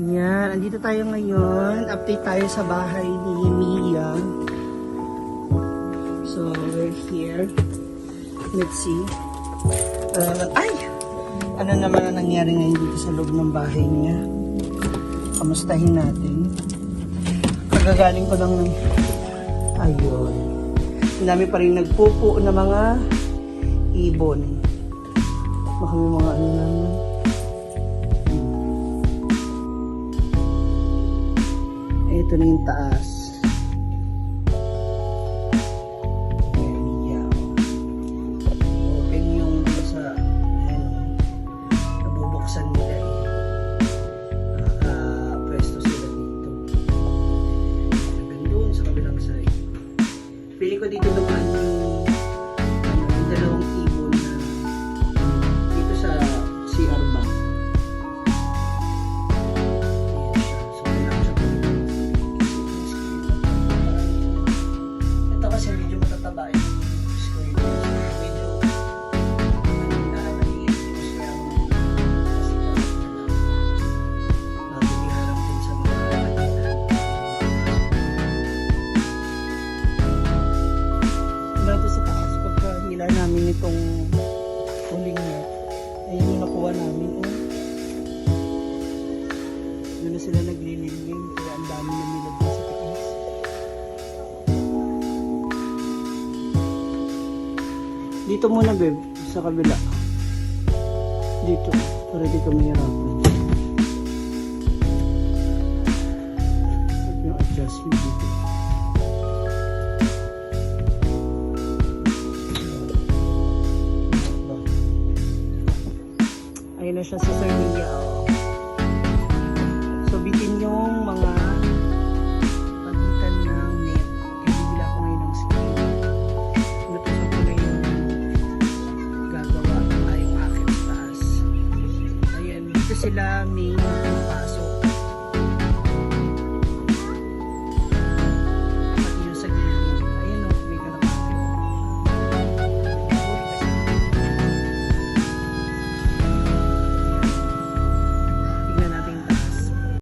Yan, andito tayo ngayon. Update tayo sa bahay ni Mia. So, we're here. Let's see. Ano naman ang nangyari ngayon dito sa loob ng bahay niya? Kamustahin natin. Kagagaling ko lang ng... Ayun. Ang dami pa rin nagpupo na mga ibon. Baka may mga ano naman. Ito na yung taas. Open yung sa nabubuksan nila nakapwesto sila dito. Hanggang doon sa kabilang side. Pili ko dito naman yung dalawang ibon na dito sa CR ba. Ito kasi medyo matataba yung square. Medyo maliit yung square. Kasi nabibiharap din sa mga katitan. Dito sa taas, pagka hila namin itong huling net, ayun yung nakuha namin. Doon na sila naglilingling, kaya ang dami na nila doon sa taas. Dito muna, babe, sa kabila. Dito, para di ka mahirapan. Yung adjustment dito. Ayun na siya sa Sir Mia. So, bitin yung mga pagitan ng net. Kaya bibila ko ngayon ng screen. Natusok ko na yung gagawa yung akit sa taas. Ayan, dito sila may